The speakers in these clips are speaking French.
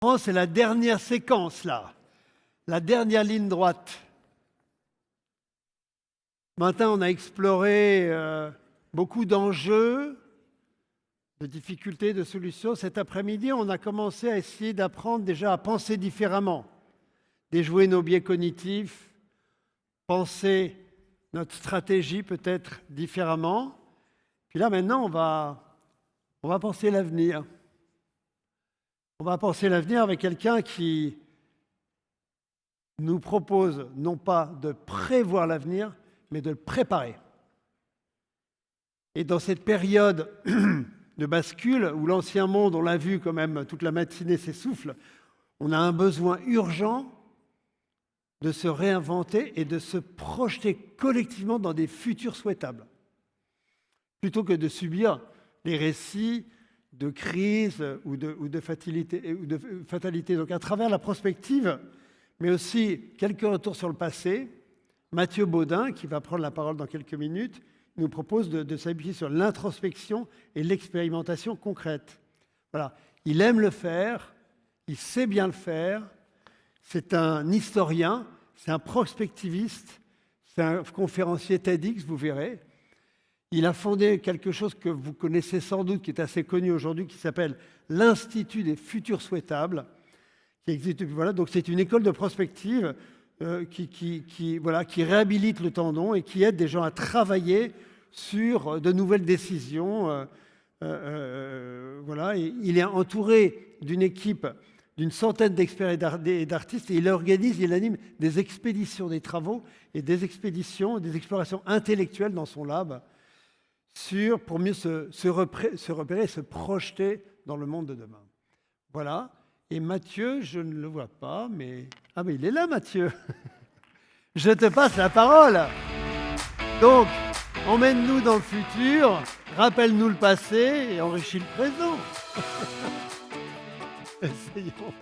C'est la dernière séquence, là. La dernière ligne droite. Matin, on a exploré beaucoup d'enjeux, de difficultés, de solutions. Cet après-midi, on a commencé à essayer d'apprendre déjà à penser différemment, déjouer nos biais cognitifs, penser notre stratégie peut-être différemment. Puis là, maintenant, on va penser l'avenir. On va penser l'avenir avec quelqu'un qui nous propose non pas de prévoir l'avenir, mais de le préparer. Et dans cette période de bascule, où l'ancien monde, on l'a vu quand même toute la matinée, s'essouffle, on a un besoin urgent de se réinventer et de se projeter collectivement dans des futurs souhaitables, plutôt que de subir les récits de crise ou de fatalité. Donc à travers la prospective, mais aussi quelques retours sur le passé, Mathieu Baudin, qui va prendre la parole dans quelques minutes, nous propose de s'appuyer sur l'introspection et l'expérimentation concrète. Voilà. Il aime le faire, il sait bien le faire, c'est un historien, c'est un prospectiviste, c'est un conférencier TEDx, vous verrez. Il a fondé quelque chose que vous connaissez sans doute, qui est assez connu aujourd'hui, qui s'appelle l'Institut des futurs souhaitables, qui existe depuis, voilà. Donc c'est une école de prospective qui réhabilite le tendon et qui aide des gens à travailler sur de nouvelles décisions. Voilà. Et il est entouré d'une équipe d'une centaine d'experts et d'artistes, et il organise, il anime des expéditions, des travaux et des expéditions, des explorations intellectuelles dans son lab pour mieux se repérer, se projeter dans le monde de demain. Voilà. Et Mathieu, je ne le vois pas, mais... Ah, mais il est là, Mathieu. Je te passe la parole. Donc, emmène-nous dans le futur, rappelle-nous le passé et enrichis le présent. Essayons.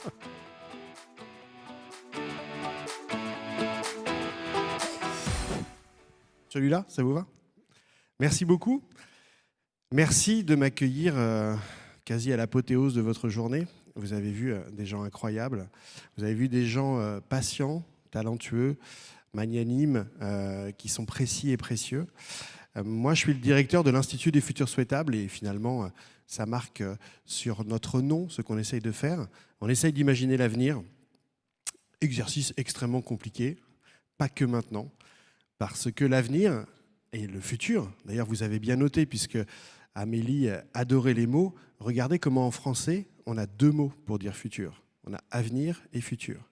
Celui-là, ça vous va? Merci beaucoup. Merci de m'accueillir quasi à l'apothéose de votre journée. Vous avez vu des gens incroyables. Vous avez vu des gens patients, talentueux, magnanimes, qui sont précis et précieux. Moi, je suis le directeur de l'Institut des futurs souhaitables et finalement, ça marque sur notre nom ce qu'on essaye de faire. On essaye d'imaginer l'avenir. Exercice extrêmement compliqué, pas que maintenant, parce que l'avenir et le futur, d'ailleurs vous avez bien noté puisque Amélie adorait les mots, regardez comment en français on a deux mots pour dire futur. On a avenir et futur.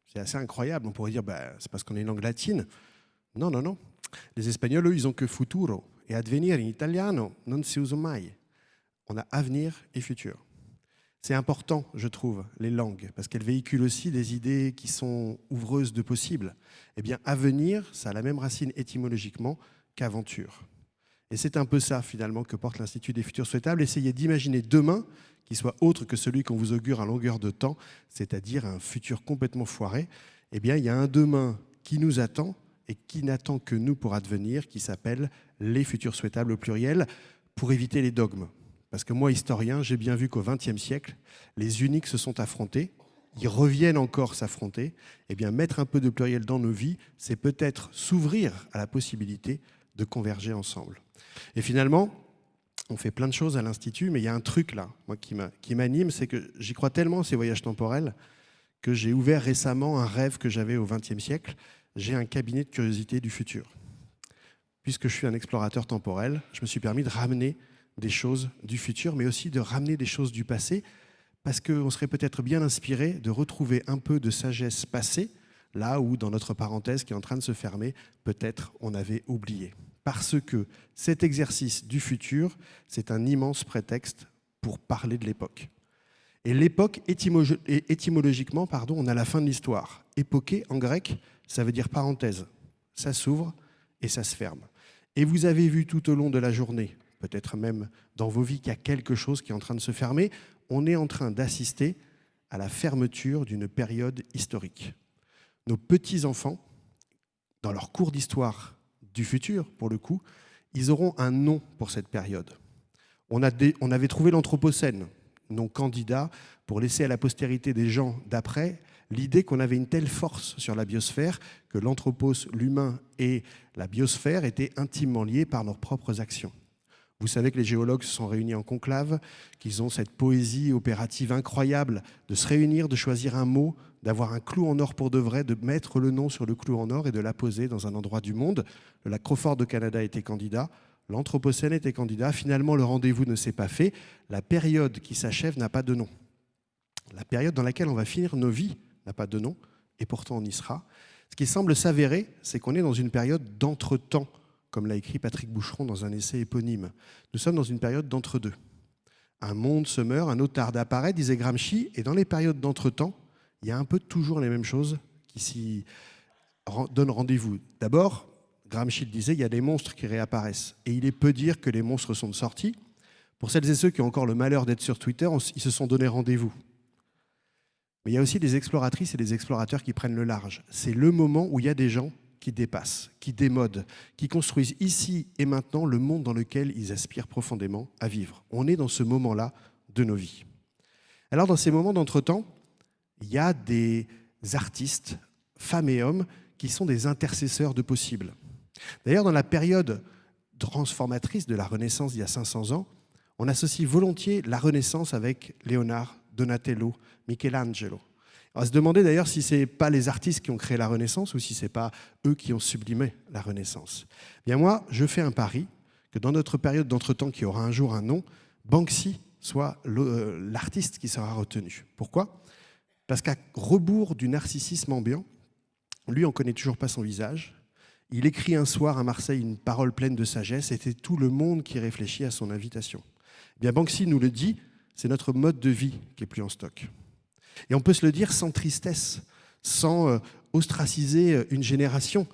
C'est assez incroyable, on pourrait dire c'est parce qu'on est une langue latine. Non, non, non. Les Espagnols, eux, ils ont que futuro. Et advenir in italiano non si usa mai. On a avenir et futur. C'est important, je trouve, les langues, parce qu'elles véhiculent aussi des idées qui sont ouvreuses de possibles. Eh bien, avenir, ça a la même racine étymologiquement qu'aventure. Et c'est un peu ça, finalement, que porte l'Institut des futurs souhaitables. Essayez d'imaginer demain qui soit autre que celui qu'on vous augure à longueur de temps, c'est-à-dire un futur complètement foiré. Eh bien, il y a un demain qui nous attend et qui n'attend que nous pour advenir, qui s'appelle les futurs souhaitables au pluriel, pour éviter les dogmes. Parce que moi, historien, j'ai bien vu qu'au XXe siècle, les uniques se sont affrontés, ils reviennent encore s'affronter. Eh bien, mettre un peu de pluriel dans nos vies, c'est peut-être s'ouvrir à la possibilité de converger ensemble. Et finalement, on fait plein de choses à l'Institut, mais il y a un truc là, moi, qui m'anime, c'est que j'y crois tellement à ces voyages temporels que j'ai ouvert récemment un rêve que j'avais au XXe siècle. J'ai un cabinet de curiosité du futur. Puisque je suis un explorateur temporel, je me suis permis de ramener des choses du futur, mais aussi de ramener des choses du passé, parce qu'on serait peut-être bien inspiré de retrouver un peu de sagesse passée, là où, dans notre parenthèse qui est en train de se fermer, peut-être on avait oublié. Parce que cet exercice du futur, c'est un immense prétexte pour parler de l'époque. Et l'époque, étymologiquement, on a la fin de l'histoire. Époqué, en grec, ça veut dire parenthèse. Ça s'ouvre et ça se ferme. Et vous avez vu tout au long de la journée, peut-être même dans vos vies, qu'il y a quelque chose qui est en train de se fermer. On est en train d'assister à la fermeture d'une période historique. Nos petits-enfants, dans leur cours d'histoire du futur, pour le coup, ils auront un nom pour cette période. On avait trouvé l'Anthropocène, non candidat, pour laisser à la postérité des gens d'après l'idée qu'on avait une telle force sur la biosphère que l'anthropos, l'humain et la biosphère étaient intimement liés par leurs propres actions. Vous savez que les géologues se sont réunis en conclave, qu'ils ont cette poésie opérative incroyable de se réunir, de choisir un mot, d'avoir un clou en or pour de vrai, de mettre le nom sur le clou en or et de l'apposer dans un endroit du monde. Le lac Crawford au Canada était candidat, l'Anthropocène était candidat. Finalement, le rendez-vous ne s'est pas fait. La période qui s'achève n'a pas de nom. La période dans laquelle on va finir nos vies n'a pas de nom, et pourtant on y sera. Ce qui semble s'avérer, c'est qu'on est dans une période d'entretemps, comme l'a écrit Patrick Boucheron dans un essai éponyme. Nous sommes dans une période d'entre-deux. Un monde se meurt, un autre tarde à apparaître, disait Gramsci, et dans les périodes d'entretemps, il y a un peu toujours les mêmes choses qui s'y donnent rendez-vous. D'abord, Gramsci disait, il y a des monstres qui réapparaissent, et il est peu dire que les monstres sont sortis. Pour celles et ceux qui ont encore le malheur d'être sur Twitter, ils se sont donné rendez-vous. Mais il y a aussi des exploratrices et des explorateurs qui prennent le large. C'est le moment où il y a des gens qui dépassent, qui démodent, qui construisent ici et maintenant le monde dans lequel ils aspirent profondément à vivre. On est dans ce moment-là de nos vies. Alors dans ces moments d'entretemps, il y a des artistes, femmes et hommes, qui sont des intercesseurs de possibles. D'ailleurs, dans la période transformatrice de la Renaissance d'il y a 500 ans, on associe volontiers la Renaissance avec Léonard, Donatello, Michelangelo. On va se demander d'ailleurs si ce n'est pas les artistes qui ont créé la Renaissance ou si ce n'est pas eux qui ont sublimé la Renaissance. Bien moi, je fais un pari que dans notre période d'entretemps qui aura un jour un nom, Banksy soit l'artiste qui sera retenu. Pourquoi ? Parce qu'à rebours du narcissisme ambiant, lui, on ne connaît toujours pas son visage. Il écrit un soir à Marseille une parole pleine de sagesse, et c'est tout le monde qui réfléchit à son invitation. Eh bien, Banksy nous le dit, c'est notre mode de vie qui est plus en stock. Et on peut se le dire sans tristesse, sans ostraciser une génération.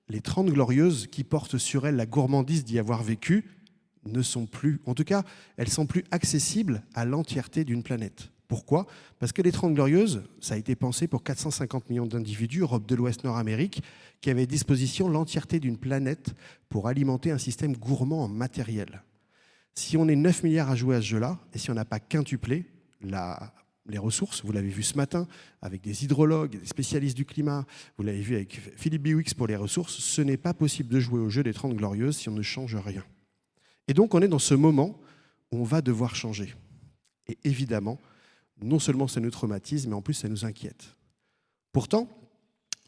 Les 30 glorieuses qui portent sur elles la gourmandise d'y avoir vécu ne sont plus, en tout cas, elles sont plus accessibles à l'entièreté d'une planète. Pourquoi ? Parce que les 30 glorieuses, ça a été pensé pour 450 millions d'individus, Europe de l'Ouest, Nord-Amérique, qui avaient à disposition l'entièreté d'une planète pour alimenter un système gourmand en matériel. Si on est 9 milliards à jouer à ce jeu-là, et si on n'a pas quintuplé les ressources, vous l'avez vu ce matin avec des hydrologues, des spécialistes du climat, vous l'avez vu avec Philippe Biwix pour les ressources, ce n'est pas possible de jouer au jeu des 30 glorieuses si on ne change rien. Et donc on est dans ce moment où on va devoir changer. Et évidemment, non seulement ça nous traumatise, mais en plus ça nous inquiète. Pourtant,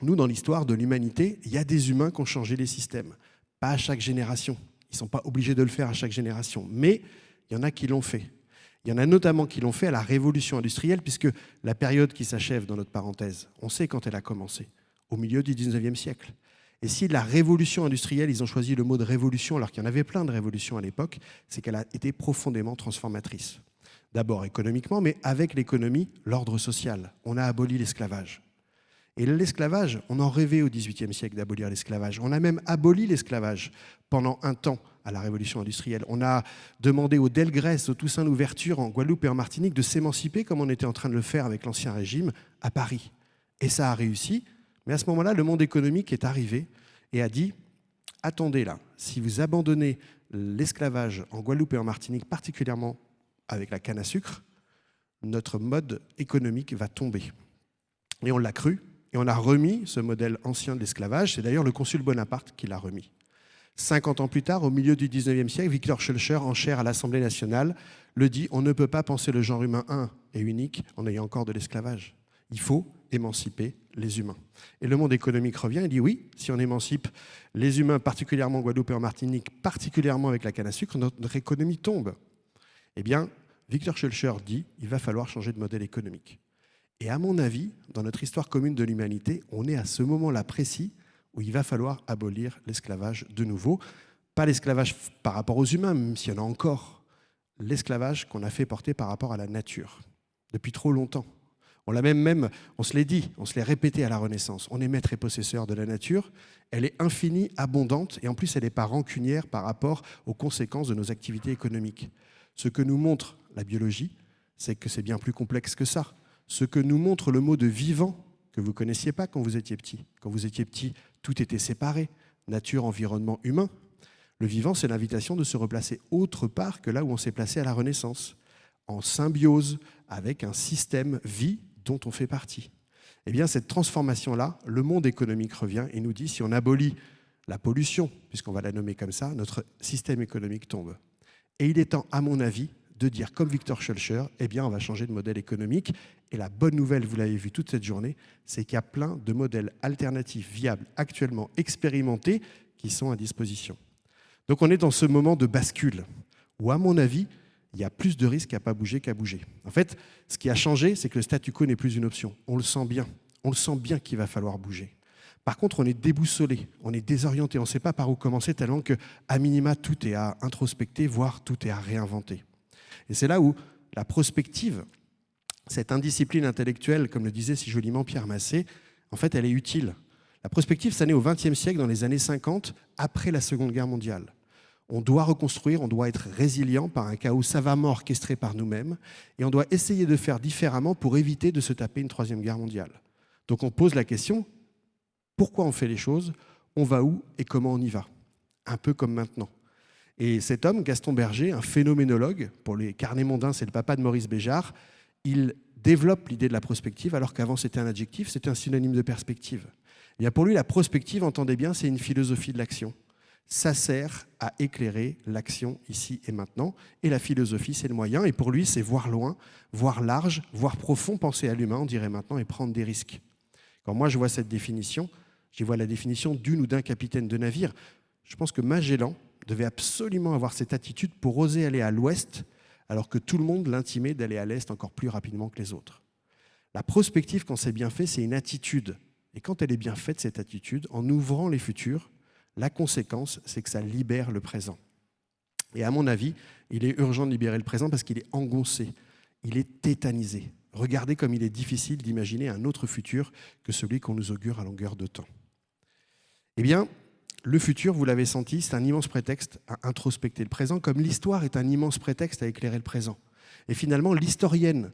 nous, dans l'histoire de l'humanité, il y a des humains qui ont changé les systèmes. Pas à chaque génération. Ils ne sont pas obligés de le faire à chaque génération. Mais il y en a qui l'ont fait. Il y en a notamment qui l'ont fait à la révolution industrielle, puisque la période qui s'achève dans notre parenthèse, on sait quand elle a commencé, au milieu du 19e siècle. Et si la révolution industrielle, ils ont choisi le mot de révolution, alors qu'il y en avait plein de révolutions à l'époque, c'est qu'elle a été profondément transformatrice. D'abord économiquement, mais avec l'économie, l'ordre social. On a aboli l'esclavage. Et l'esclavage, on en rêvait au XVIIIe siècle d'abolir l'esclavage. On a même aboli l'esclavage pendant un temps à la révolution industrielle. On a demandé aux Delgrès, aux Toussaint Louverture en Guadeloupe et en Martinique de s'émanciper comme on était en train de le faire avec l'Ancien Régime à Paris. Et ça a réussi. Mais à ce moment-là, le monde économique est arrivé et a dit « Attendez là, si vous abandonnez l'esclavage en Guadeloupe et en Martinique, particulièrement avec la canne à sucre, notre mode économique va tomber. » Et on l'a cru. Et on a remis ce modèle ancien de l'esclavage. C'est d'ailleurs le consul Bonaparte qui l'a remis. 50 ans plus tard, au milieu du 19e siècle, Victor Schœlcher, en chaire à l'Assemblée nationale, le dit, on ne peut pas penser le genre humain un et unique en ayant encore de l'esclavage. Il faut émanciper les humains. Et le monde économique revient et dit oui, si on émancipe les humains, particulièrement en Guadeloupe et en Martinique, particulièrement avec la canne à sucre, notre économie tombe. Eh bien, Victor Schœlcher dit, il va falloir changer de modèle économique. Et à mon avis, dans notre histoire commune de l'humanité, on est à ce moment-là précis où il va falloir abolir l'esclavage de nouveau. Pas l'esclavage par rapport aux humains, même s'il y en a encore. L'esclavage qu'on a fait porter par rapport à la nature, depuis trop longtemps. On l'a on se l'est dit, on se l'est répété à la Renaissance. On est maître et possesseur de la nature. Elle est infinie, abondante, et en plus, elle n'est pas rancunière par rapport aux conséquences de nos activités économiques. Ce que nous montre la biologie, c'est que c'est bien plus complexe que ça. Ce que nous montre le mot de vivant, que vous ne connaissiez pas quand vous étiez petit. Quand vous étiez petit, tout était séparé, nature, environnement, humain. Le vivant, c'est l'invitation de se replacer autre part que là où on s'est placé à la Renaissance. en symbiose avec un système vie dont on fait partie. Eh bien, cette transformation-là, le monde économique revient et nous dit, si on abolit la pollution, puisqu'on va la nommer comme ça, notre système économique tombe. Et il est temps, à mon avis, de dire, comme Victor Schœlcher, eh bien, on va changer de modèle économique. Et la bonne nouvelle, vous l'avez vu toute cette journée, c'est qu'il y a plein de modèles alternatifs, viables, actuellement expérimentés, qui sont à disposition. Donc, on est dans ce moment de bascule, où, à mon avis, il y a plus de risques à ne pas bouger qu'à bouger. En fait, ce qui a changé, c'est que le statu quo n'est plus une option. On le sent bien. On le sent bien qu'il va falloir bouger. Par contre, on est déboussolé, on est désorienté, on ne sait pas par où commencer, tellement qu'à minima, tout est à introspecter, voire tout est à réinventer. Et c'est là où la prospective, cette indiscipline intellectuelle, comme le disait si joliment Pierre Massé, en fait, elle est utile. La prospective, ça naît au XXe siècle, dans les années 50, après la Seconde Guerre mondiale. On doit reconstruire, on doit être résilient par un chaos savamment orchestré par nous-mêmes, et on doit essayer de faire différemment pour éviter de se taper une Troisième Guerre mondiale. Donc on pose la question, pourquoi on fait les choses, on va où et comment on y va? Un peu comme maintenant. Et cet homme, Gaston Berger, un phénoménologue, pour les carnets mondains, c'est le papa de Maurice Béjart, il développe l'idée de la prospective, alors qu'avant c'était un adjectif, c'était un synonyme de perspective. Et bien pour lui, la prospective, entendez bien, c'est une philosophie de l'action. Ça sert à éclairer l'action ici et maintenant. Et la philosophie, c'est le moyen. Et pour lui, c'est voir loin, voir large, voir profond, penser à l'humain, on dirait maintenant, et prendre des risques. Quand moi, je vois cette définition, j'y vois la définition d'une ou d'un capitaine de navire. Je pense que Magellan devait absolument avoir cette attitude pour oser aller à l'ouest, alors que tout le monde l'intimait d'aller à l'est encore plus rapidement que les autres. La prospective, quand c'est bien fait, c'est une attitude. Et quand elle est bien faite, cette attitude, en ouvrant les futurs, la conséquence, c'est que ça libère le présent. Et à mon avis, il est urgent de libérer le présent parce qu'il est engoncé, il est tétanisé. Regardez comme il est difficile d'imaginer un autre futur que celui qu'on nous augure à longueur de temps. Eh bien, le futur, vous l'avez senti, c'est un immense prétexte à introspecter le présent, comme l'histoire est un immense prétexte à éclairer le présent. Et finalement, l'historienne,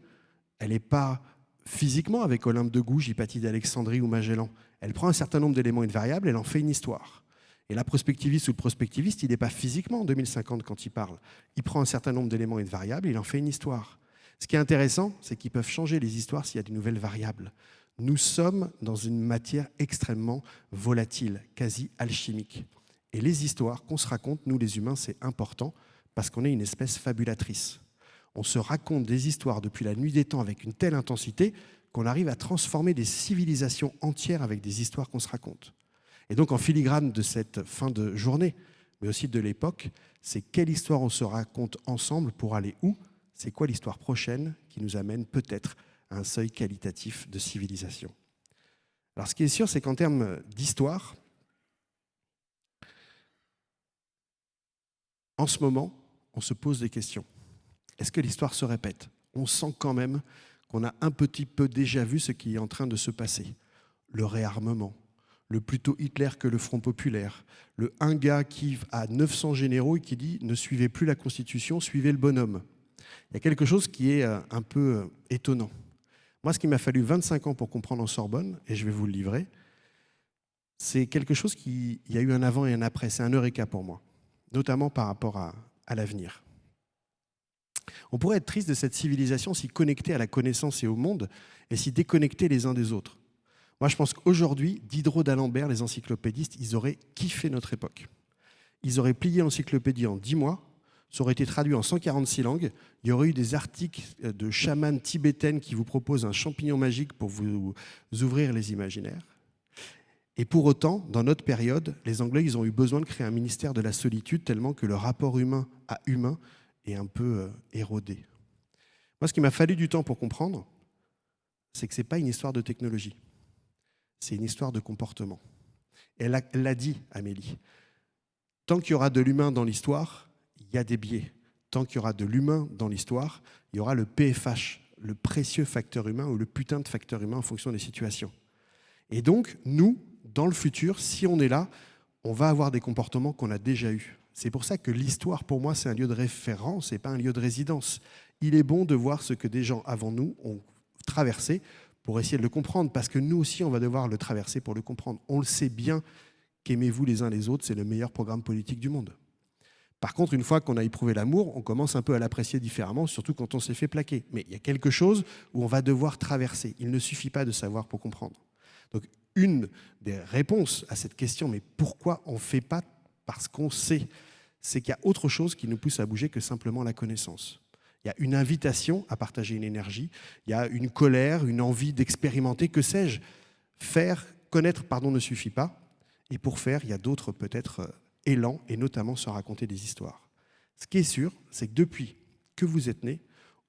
elle n'est pas physiquement avec Olympe de Gouges, Hypatie d'Alexandrie ou Magellan. Elle prend un certain nombre d'éléments et de variables, elle en fait une histoire. Et la prospectiviste ou le prospectiviste, il n'est pas physiquement en 2050 quand il parle. Il prend un certain nombre d'éléments et de variables, il en fait une histoire. Ce qui est intéressant, c'est qu'ils peuvent changer les histoires s'il y a de nouvelles variables. Nous sommes dans une matière extrêmement volatile, quasi alchimique. Et les histoires qu'on se raconte, nous les humains, c'est important parce qu'on est une espèce fabulatrice. On se raconte des histoires depuis la nuit des temps avec une telle intensité qu'on arrive à transformer des civilisations entières avec des histoires qu'on se raconte. Et donc, en filigrane de cette fin de journée, mais aussi de l'époque, c'est quelle histoire on se raconte ensemble pour aller où? C'est quoi l'histoire prochaine qui nous amène peut-être à un seuil qualitatif de civilisation? Alors, ce qui est sûr, c'est qu'en termes d'histoire, en ce moment, on se pose des questions. Est-ce que l'histoire se répète? On sent quand même qu'on a un petit peu déjà vu ce qui est en train de se passer. Le réarmement, le plutôt Hitler que le Front populaire, le un gars qui a 900 généraux et qui dit « ne suivez plus la Constitution, suivez le bonhomme ». Il y a quelque chose qui est un peu étonnant. Moi, ce qui m'a fallu 25 ans pour comprendre en Sorbonne, et je vais vous le livrer, c'est quelque chose il y a eu un avant et un après. C'est un eureka pour moi, notamment par rapport à l'avenir. On pourrait être triste de cette civilisation si connectée à la connaissance et au monde, et si déconnectés les uns des autres. Moi, je pense qu'aujourd'hui, Diderot, d'Alembert, les encyclopédistes, ils auraient kiffé notre époque. Ils auraient plié l'encyclopédie en 10 mois, ça aurait été traduit en 146 langues, il y aurait eu des articles de chamanes tibétaines qui vous proposent un champignon magique pour vous ouvrir les imaginaires. Et pour autant, dans notre période, les Anglais, ils ont eu besoin de créer un ministère de la solitude tellement que le rapport humain à humain est un peu érodé. Moi, ce qu'il m'a fallu du temps pour comprendre, c'est que ce n'est pas une histoire de technologie. C'est une histoire de comportement. Et elle l'a dit, Amélie. Tant qu'il y aura de l'humain dans l'histoire, il y a des biais. Tant qu'il y aura de l'humain dans l'histoire, il y aura le PFH, le précieux facteur humain ou le putain de facteur humain en fonction des situations. Et donc, nous, dans le futur, si on est là, on va avoir des comportements qu'on a déjà eus. C'est pour ça que l'histoire, pour moi, c'est un lieu de référence et pas un lieu de résidence. Il est bon de voir ce que des gens avant nous ont traversé pour essayer de le comprendre, parce que nous aussi, on va devoir le traverser pour le comprendre. On le sait bien qu'Aimez-vous les uns les autres, c'est le meilleur programme politique du monde. Par contre, une fois qu'on a éprouvé l'amour, on commence un peu à l'apprécier différemment, surtout quand on s'est fait plaquer. Mais il y a quelque chose où on va devoir traverser. Il ne suffit pas de savoir pour comprendre. Donc, une des réponses à cette question, mais pourquoi on ne fait pas parce qu'on sait, c'est qu'il y a autre chose qui nous pousse à bouger que simplement la connaissance. Il y a une invitation à partager une énergie, il y a une colère, une envie d'expérimenter, que sais-je. Faire, connaître, ne suffit pas. Et pour faire, il y a d'autres peut-être élans, et notamment se raconter des histoires. Ce qui est sûr, c'est que depuis que vous êtes né,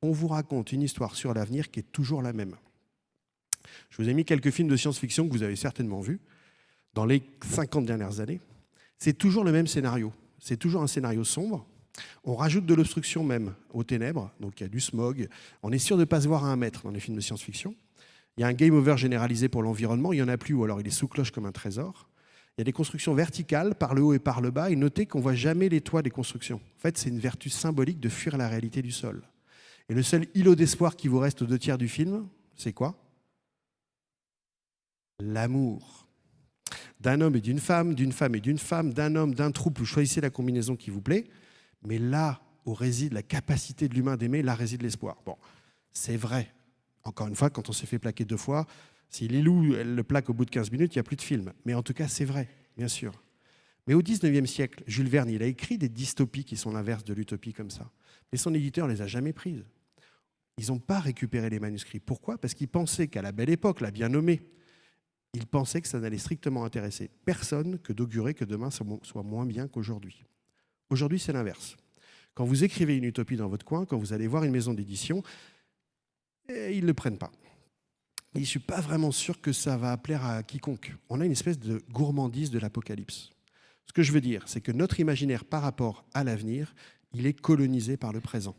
on vous raconte une histoire sur l'avenir qui est toujours la même. Je vous ai mis quelques films de science-fiction que vous avez certainement vus dans les 50 dernières années. C'est toujours le même scénario. C'est toujours un scénario sombre. On rajoute de l'obstruction même aux ténèbres, donc il y a du smog. On est sûr de ne pas se voir à 1 mètre dans les films de science-fiction. Il y a un game over généralisé pour l'environnement, il n'y en a plus, ou alors il est sous cloche comme un trésor. Il y a des constructions verticales par le haut et par le bas, et notez qu'on ne voit jamais les toits des constructions. En fait, c'est une vertu symbolique de fuir la réalité du sol. Et le seul îlot d'espoir qui vous reste aux 2 tiers du film, c'est quoi ? L'amour. D'un homme et d'une femme et d'une femme, d'un homme, d'un trouble, vous choisissez la combinaison qui vous plaît, mais là où réside la capacité de l'humain d'aimer, là réside l'espoir. Bon, c'est vrai. Encore une fois, quand on s'est fait plaquer 2 fois, si Lilou elle le plaque au bout de 15 minutes, il n'y a plus de film. Mais en tout cas, c'est vrai, bien sûr. Mais au XIXe siècle, Jules Verne, il a écrit des dystopies qui sont l'inverse de l'utopie comme ça. Mais son éditeur ne les a jamais prises. Ils n'ont pas récupéré les manuscrits. Pourquoi ? Parce qu'ils pensaient qu'à la belle époque, la bien nommée, ils pensaient que ça n'allait strictement intéresser personne que d'augurer que demain soit moins bien qu'aujourd'hui. Aujourd'hui, c'est l'inverse. Quand vous écrivez une utopie dans votre coin, quand vous allez voir une maison d'édition, ils ne le prennent pas. Et je ne suis pas vraiment sûr que ça va plaire à quiconque. On a une espèce de gourmandise de l'apocalypse. Ce que je veux dire, c'est que notre imaginaire par rapport à l'avenir, il est colonisé par le présent.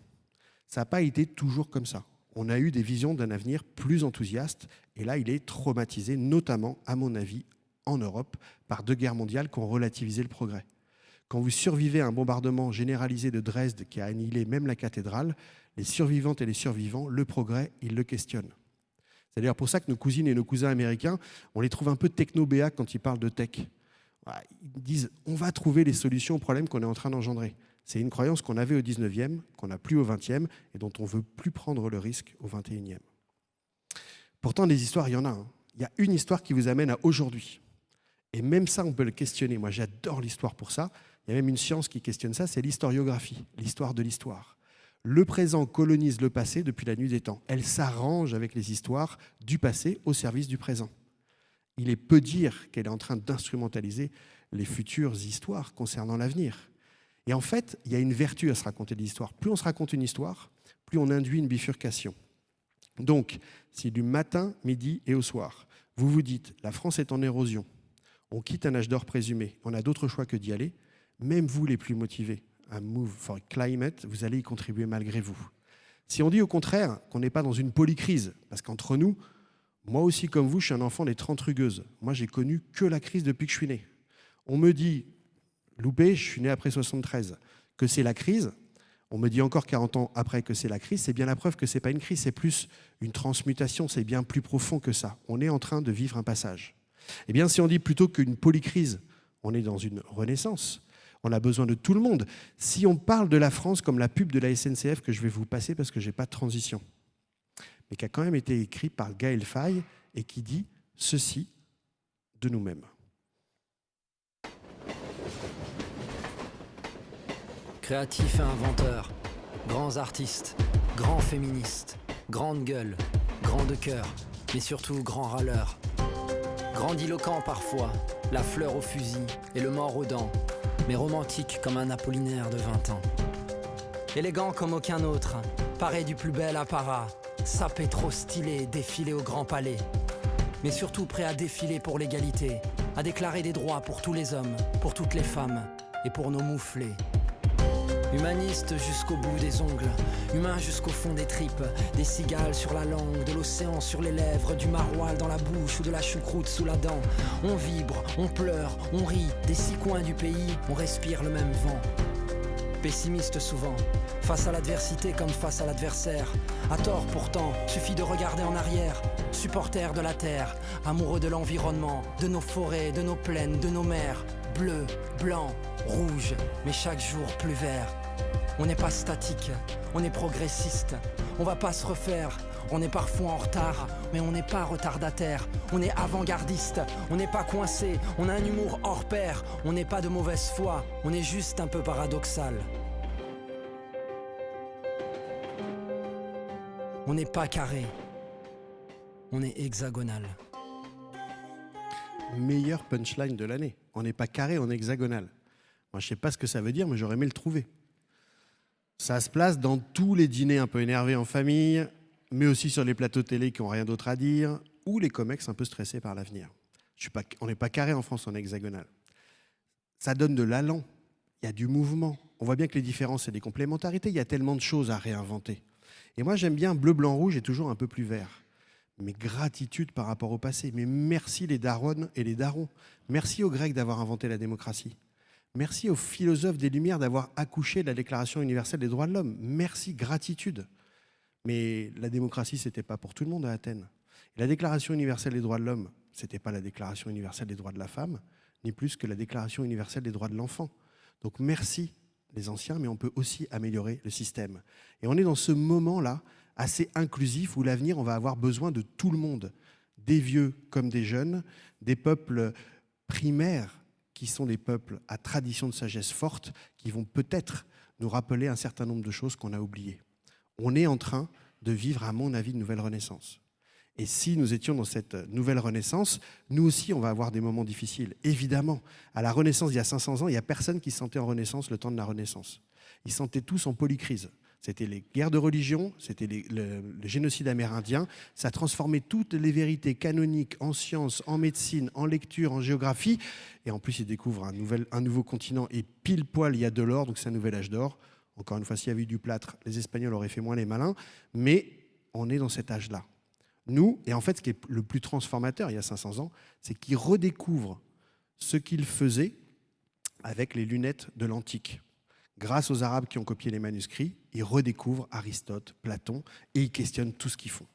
Ça n'a pas été toujours comme ça. On a eu des visions d'un avenir plus enthousiaste, et là, il est traumatisé, notamment, à mon avis, en Europe, par 2 guerres mondiales qui ont relativisé le progrès. Quand vous survivez à un bombardement généralisé de Dresde qui a annihilé même la cathédrale, les survivantes et les survivants, le progrès, ils le questionnent. C'est d'ailleurs pour ça que nos cousines et nos cousins américains, on les trouve un peu techno-béats quand ils parlent de tech. Ils disent « on va trouver les solutions aux problèmes qu'on est en train d'engendrer ». C'est une croyance qu'on avait au 19e, qu'on n'a plus au 20e, et dont on ne veut plus prendre le risque au 21e. Pourtant, des histoires, il y en a. Il y a une histoire qui vous amène à aujourd'hui. Et même ça, on peut le questionner. Moi, j'adore l'histoire pour ça. Il y a même une science qui questionne ça, c'est l'historiographie, l'histoire de l'histoire. Le présent colonise le passé depuis la nuit des temps. Elle s'arrange avec les histoires du passé au service du présent. Il est peu dire qu'elle est en train d'instrumentaliser les futures histoires concernant l'avenir. Et en fait, il y a une vertu à se raconter des histoires. Plus on se raconte une histoire, plus on induit une bifurcation. Donc, si du matin, midi et au soir, vous vous dites « la France est en érosion », on quitte un âge d'or présumé, on a d'autres choix que d'y aller, même vous les plus motivés, un Move for Climate, vous allez y contribuer malgré vous. Si on dit au contraire qu'on n'est pas dans une polycrise, parce qu'entre nous, moi aussi comme vous, je suis un enfant des 30 rugueuses. Moi, j'ai connu que la crise depuis que je suis né. On me dit loupé, je suis né après 73, que c'est la crise. On me dit encore 40 ans après que c'est la crise. C'est bien la preuve que ce n'est pas une crise, c'est plus une transmutation, c'est bien plus profond que ça. On est en train de vivre un passage. Eh bien, si on dit plutôt qu'une polycrise, on est dans une renaissance. On a besoin de tout le monde. Si on parle de la France comme la pub de la SNCF que je vais vous passer parce que je n'ai pas de transition, mais qui a quand même été écrit par Gaël Faye et qui dit ceci de nous-mêmes. Créatifs et inventeurs, grands artistes, grands féministes, grande gueule, grande cœur, mais surtout grands râleurs. Grandiloquent parfois, la fleur au fusil et le mort aux dents, mais romantique comme un Apollinaire de 20 ans. Élégant comme aucun autre, paré du plus bel apparat, sapé trop stylé, défilé au Grand Palais. Mais surtout prêt à défiler pour l'égalité, à déclarer des droits pour tous les hommes, pour toutes les femmes et pour nos mouflés. Humaniste jusqu'au bout des ongles, humain jusqu'au fond des tripes, des cigales sur la langue, de l'océan sur les lèvres, du maroilles dans la bouche ou de la choucroute sous la dent. On vibre, on pleure, on rit, des 6 coins du pays, on respire le même vent. Pessimiste souvent, face à l'adversité comme face à l'adversaire. À tort pourtant, suffit de regarder en arrière. Supporter de la terre, amoureux de l'environnement, de nos forêts, de nos plaines, de nos mers. bleu, blanc, rouge, mais chaque jour plus vert. On n'est pas statique, on est progressiste. On va pas se refaire, on est parfois en retard, mais on n'est pas retardataire. On est avant-gardiste, on n'est pas coincé, on a un humour hors pair. On n'est pas de mauvaise foi, on est juste un peu paradoxal. On n'est pas carré, on est hexagonal. Meilleur punchline de l'année. On n'est pas carré, on est hexagonal. Moi, je ne sais pas ce que ça veut dire, mais j'aurais aimé le trouver. Ça se place dans tous les dîners un peu énervés en famille, mais aussi sur les plateaux télé qui n'ont rien d'autre à dire, ou les comex un peu stressés par l'avenir. On n'est pas carré en France, on est hexagonal. Ça donne de l'allant, il y a du mouvement. On voit bien que les différences et les complémentarités, il y a tellement de choses à réinventer. Et moi, j'aime bien bleu, blanc, rouge et toujours un peu plus vert. Mais gratitude par rapport au passé. Mais merci les daronnes et les darons. Merci aux Grecs d'avoir inventé la démocratie. Merci aux philosophes des Lumières d'avoir accouché de la Déclaration universelle des droits de l'homme. Merci, gratitude. Mais la démocratie, ce n'était pas pour tout le monde à Athènes. Et la Déclaration universelle des droits de l'homme, ce n'était pas la Déclaration universelle des droits de la femme, ni plus que la Déclaration universelle des droits de l'enfant. Donc merci les anciens, mais on peut aussi améliorer le système. Et on est dans ce moment-là, assez inclusif, où l'avenir, on va avoir besoin de tout le monde, des vieux comme des jeunes, des peuples primaires, qui sont des peuples à tradition de sagesse forte, qui vont peut-être nous rappeler un certain nombre de choses qu'on a oubliées. On est en train de vivre, à mon avis, une nouvelle renaissance. Et si nous étions dans cette nouvelle renaissance, nous aussi, on va avoir des moments difficiles. Évidemment, à la Renaissance, il y a 500 ans, il n'y a personne qui se sentait en Renaissance le temps de la Renaissance. Ils se sentaient tous en polycrise. C'était les guerres de religion, c'était le génocide amérindien. Ça transformait toutes les vérités canoniques en sciences, en médecine, en lecture, en géographie. Et en plus, ils découvrent un nouveau continent. Et pile poil, il y a de l'or, donc c'est un nouvel âge d'or. Encore une fois, s'il y avait eu du plâtre, les Espagnols auraient fait moins les malins. Mais on est dans cet âge-là. Nous, et en fait, ce qui est le plus transformateur il y a 500 ans, c'est qu'ils redécouvrent ce qu'ils faisaient avec les lunettes de l'Antique. Grâce aux Arabes qui ont copié les manuscrits, ils redécouvrent Aristote, Platon, et ils questionnent tout ce qu'ils font.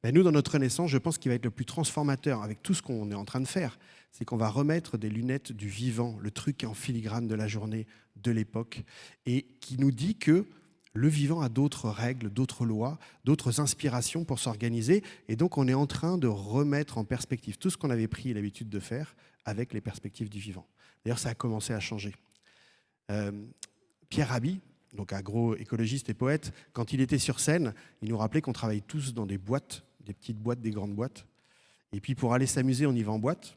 Ben nous, dans notre Renaissance, je pense qu'il va être le plus transformateur avec tout ce qu'on est en train de faire, c'est qu'on va remettre des lunettes du vivant, le truc en filigrane de la journée, de l'époque, et qui nous dit que le vivant a d'autres règles, d'autres lois, d'autres inspirations pour s'organiser. Et donc, on est en train de remettre en perspective tout ce qu'on avait pris l'habitude de faire avec les perspectives du vivant. D'ailleurs, ça a commencé à changer. Pierre Rabhi, donc agroécologiste et poète, quand il était sur scène, il nous rappelait qu'on travaille tous dans des boîtes, des petites boîtes, des grandes boîtes. Et puis, pour aller s'amuser, on y va en boîte,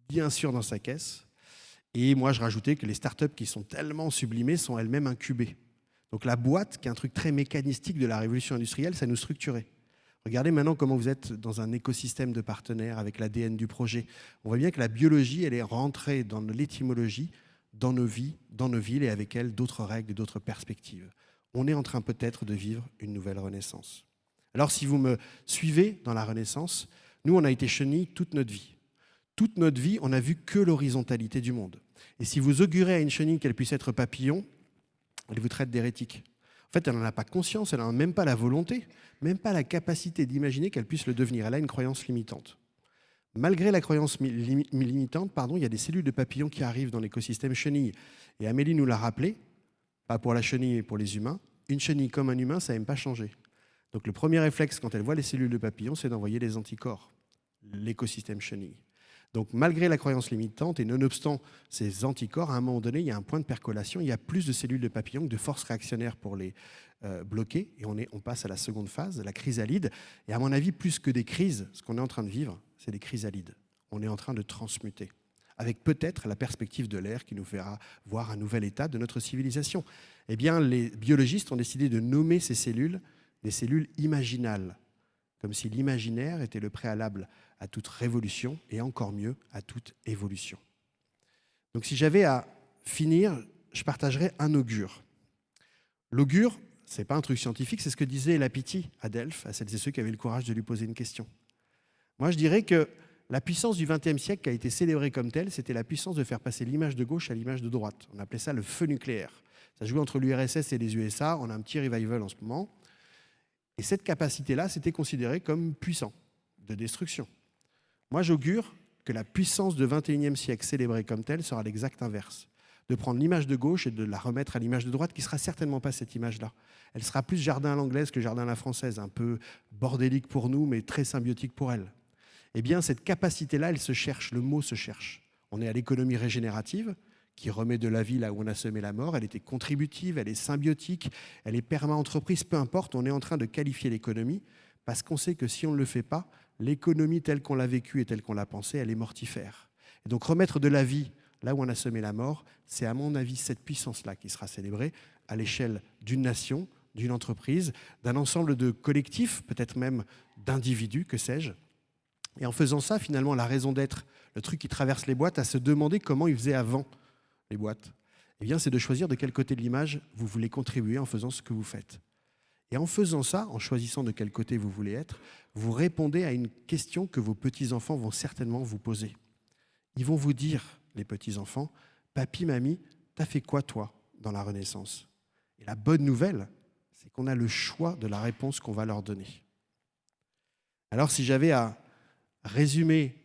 bien sûr dans sa caisse. Et moi, je rajoutais que les startups qui sont tellement sublimées sont elles-mêmes incubées. Donc la boîte, qui est un truc très mécanistique de la révolution industrielle, ça nous structurait. Regardez maintenant comment vous êtes dans un écosystème de partenaires avec l'ADN du projet. On voit bien que la biologie, elle est rentrée dans l'étymologie, dans nos vies, dans nos villes, et avec elle, d'autres règles et d'autres perspectives. On est en train peut-être de vivre une nouvelle renaissance. Alors si vous me suivez dans la renaissance, nous, on a été chenilles toute notre vie. Toute notre vie, on n'a vu que l'horizontalité du monde. Et si vous augurez à une chenille qu'elle puisse être papillon, elle vous traite d'hérétique. En fait, elle n'en a pas conscience, elle n'en a même pas la volonté, même pas la capacité d'imaginer qu'elle puisse le devenir. Elle a une croyance limitante. Malgré la croyance limitante, il y a des cellules de papillons qui arrivent dans l'écosystème chenille. Et Amélie nous l'a rappelé, pas pour la chenille mais pour les humains, une chenille comme un humain, ça n'aime pas changer. Donc le premier réflexe quand elle voit les cellules de papillons, c'est d'envoyer des anticorps, l'écosystème chenille. Donc malgré la croyance limitante et nonobstant ces anticorps, à un moment donné, il y a un point de percolation, il y a plus de cellules de papillons que de forces réactionnaires pour les bloquer, et on passe à la seconde phase, la chrysalide. Et à mon avis, plus que des crises, ce qu'on est en train de vivre, c'est des chrysalides. On est en train de transmuter, avec peut-être la perspective de l'ère qui nous fera voir un nouvel état de notre civilisation. Eh bien, les biologistes ont décidé de nommer ces cellules des cellules imaginales, comme si l'imaginaire était le préalable à toute révolution et encore mieux à toute évolution. Donc si j'avais à finir, je partagerais un augure. L'augure, ce n'est pas un truc scientifique, c'est ce que disait Lapiti à Delphes, à celles et ceux qui avaient le courage de lui poser une question. Moi, je dirais que la puissance du XXe siècle qui a été célébrée comme telle, c'était la puissance de faire passer l'image de gauche à l'image de droite. On appelait ça le feu nucléaire. Ça jouait entre l'URSS et les USA, on a un petit revival en ce moment. Et cette capacité-là, c'était considéré comme puissant, de destruction. Moi, j'augure que la puissance du XXIe siècle célébrée comme telle sera l'exact inverse. De prendre l'image de gauche et de la remettre à l'image de droite, qui ne sera certainement pas cette image-là. Elle sera plus jardin à l'anglaise que jardin à la française, un peu bordélique pour nous, mais très symbiotique pour elle. Eh bien, cette capacité-là, elle se cherche, le mot se cherche. On est à l'économie régénérative, qui remet de la vie là où on a semé la mort. Elle était contributive, elle est symbiotique, elle est perma-entreprise, peu importe, on est en train de qualifier l'économie, parce qu'on sait que si on ne le fait pas, l'économie telle qu'on l'a vécue et telle qu'on l'a pensée, elle est mortifère. Et donc remettre de la vie là où on a semé la mort, c'est à mon avis cette puissance-là qui sera célébrée à l'échelle d'une nation, d'une entreprise, d'un ensemble de collectifs, peut-être même d'individus, que sais-je. Et en faisant ça, finalement, la raison d'être, le truc qui traverse les boîtes, à se demander comment ils faisaient avant les boîtes, eh bien, c'est de choisir de quel côté de l'image vous voulez contribuer en faisant ce que vous faites. Et en faisant ça, en choisissant de quel côté vous voulez être, vous répondez à une question que vos petits-enfants vont certainement vous poser. Ils vont vous dire, les petits-enfants, « Papy, mamie, t'as fait quoi, toi, dans la Renaissance ?» Et la bonne nouvelle, c'est qu'on a le choix de la réponse qu'on va leur donner. Alors, si j'avais à résumer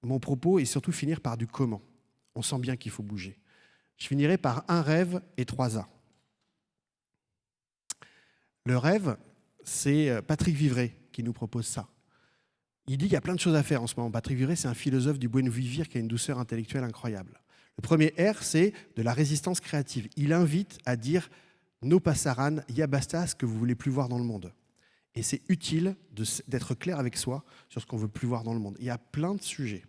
mon propos et surtout finir par du comment, on sent bien qu'il faut bouger. Je finirai par un rêve et 3 A. Le rêve, c'est Patrick Vivray qui nous propose ça. Il dit qu'il y a plein de choses à faire en ce moment. Patrick Vivray, c'est un philosophe du buen vivir qui a une douceur intellectuelle incroyable. Le premier R, c'est de la résistance créative. Il invite à dire « No pasaran, ya basta, ce que vous ne voulez plus voir dans le monde ». Et c'est utile d'être clair avec soi sur ce qu'on ne veut plus voir dans le monde. Il y a plein de sujets,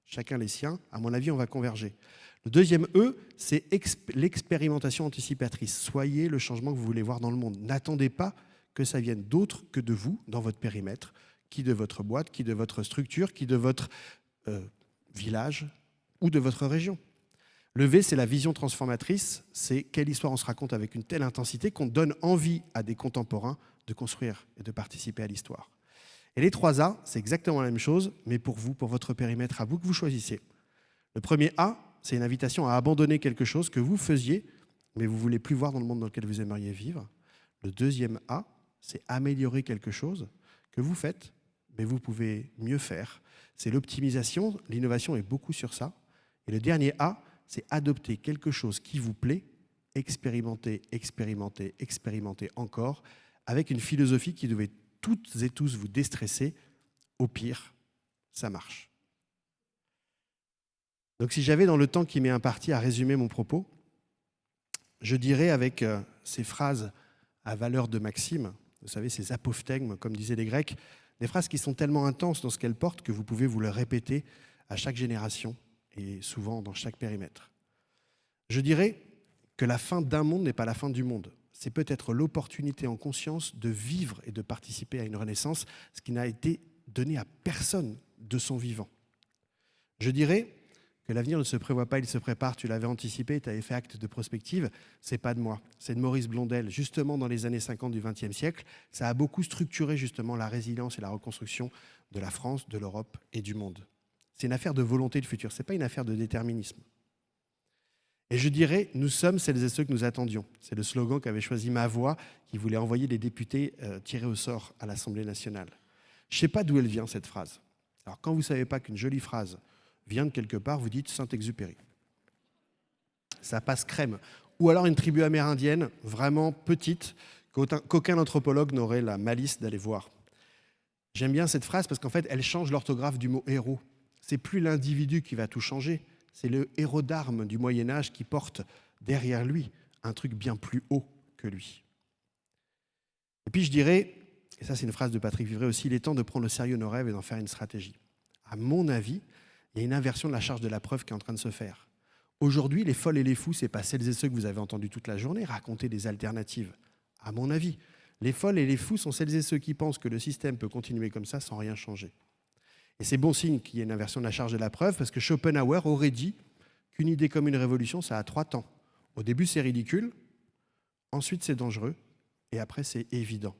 chacun les siens. À mon avis, on va converger. Le deuxième E, c'est l'expérimentation anticipatrice. Soyez le changement que vous voulez voir dans le monde. N'attendez pas que ça vienne d'autre que de vous dans votre périmètre, qui de votre boîte, qui de votre structure, qui de votre village ou de votre région. Le V, c'est la vision transformatrice. C'est quelle histoire on se raconte avec une telle intensité qu'on donne envie à des contemporains de construire et de participer à l'histoire. Et les 3 A, c'est exactement la même chose, mais pour vous, pour votre périmètre, à vous que vous choisissez. Le premier A, c'est une invitation à abandonner quelque chose que vous faisiez, mais vous ne voulez plus voir dans le monde dans lequel vous aimeriez vivre. Le deuxième A, c'est améliorer quelque chose que vous faites, mais vous pouvez mieux faire. C'est l'optimisation, l'innovation est beaucoup sur ça. Et le dernier A, c'est adopter quelque chose qui vous plaît, expérimenter, expérimenter, expérimenter encore, avec une philosophie qui devait toutes et tous vous déstresser. Au pire, ça marche. Donc si j'avais dans le temps qui m'est imparti à résumer mon propos, je dirais avec ces phrases à valeur de maxime, vous savez, ces apophthegmes, comme disaient les Grecs, des phrases qui sont tellement intenses dans ce qu'elles portent que vous pouvez vous les répéter à chaque génération et souvent dans chaque périmètre. Je dirais que la fin d'un monde n'est pas la fin du monde. C'est peut-être l'opportunité en conscience de vivre et de participer à une renaissance, ce qui n'a été donné à personne de son vivant. Je dirais que l'avenir ne se prévoit pas, il se prépare. Tu l'avais anticipé, tu avais fait acte de prospective. C'est pas de moi, c'est de Maurice Blondel. Justement, dans les années 50 du XXe siècle, ça a beaucoup structuré justement la résilience et la reconstruction de la France, de l'Europe et du monde. C'est une affaire de volonté de futur, c'est pas une affaire de déterminisme. Et je dirais, nous sommes celles et ceux que nous attendions. C'est le slogan qu'avait choisi Ma Voix, qui voulait envoyer des députés tirés au sort à l'Assemblée nationale. Je ne sais pas d'où elle vient, cette phrase. Alors, quand vous ne savez pas qu'une jolie phrase vient de quelque part, vous dites Saint-Exupéry. Ça passe crème. Ou alors une tribu amérindienne, vraiment petite, qu'aucun anthropologue n'aurait la malice d'aller voir. J'aime bien cette phrase parce qu'en fait, elle change l'orthographe du mot héros. C'est plus l'individu qui va tout changer, c'est le héros d'armes du Moyen-Âge qui porte derrière lui un truc bien plus haut que lui. Et puis je dirais, et ça c'est une phrase de Patrick Vivray aussi, il est temps de prendre au sérieux nos rêves et d'en faire une stratégie. À mon avis, il y a une inversion de la charge de la preuve qui est en train de se faire. Aujourd'hui, les folles et les fous, ce n'est pas celles et ceux que vous avez entendus toute la journée raconter des alternatives. À mon avis, les folles et les fous sont celles et ceux qui pensent que le système peut continuer comme ça sans rien changer. Et c'est bon signe qu'il y ait une inversion de la charge de la preuve parce que Schopenhauer aurait dit qu'une idée comme une révolution, ça a 3 temps. Au début, c'est ridicule, ensuite c'est dangereux, et après c'est évident.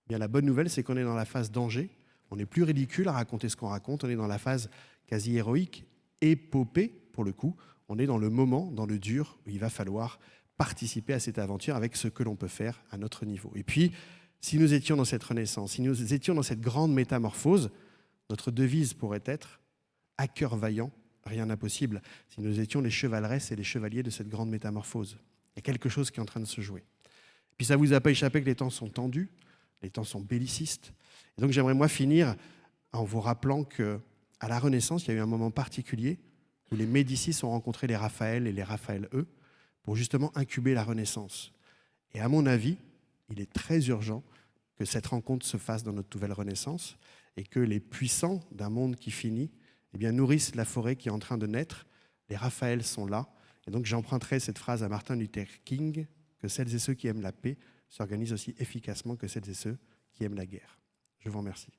Bien, la bonne nouvelle, c'est qu'on est dans la phase danger. On n'est plus ridicule à raconter ce qu'on raconte, on est dans la phase quasi héroïque, épopée pour le coup. On est dans le moment, dans le dur, où il va falloir participer à cette aventure avec ce que l'on peut faire à notre niveau. Et puis, si nous étions dans cette renaissance, si nous étions dans cette grande métamorphose, notre devise pourrait être à cœur vaillant, rien d'impossible si nous étions les chevaleresses et les chevaliers de cette grande métamorphose. Il y a quelque chose qui est en train de se jouer. Et puis ça ne vous a pas échappé que les temps sont tendus, les temps sont bellicistes. Et donc j'aimerais moi finir en vous rappelant qu'à la Renaissance, il y a eu un moment particulier où les Médicis ont rencontré les Raphaël et les Raphaël eux pour justement incuber la Renaissance. Et à mon avis, il est très urgent que cette rencontre se fasse dans notre nouvelle Renaissance et que les puissants d'un monde qui finit eh bien, nourrissent la forêt qui est en train de naître. Les Raphaël sont là. Et donc j'emprunterai cette phrase à Martin Luther King, que celles et ceux qui aiment la paix s'organisent aussi efficacement que celles et ceux qui aiment la guerre. Je vous remercie.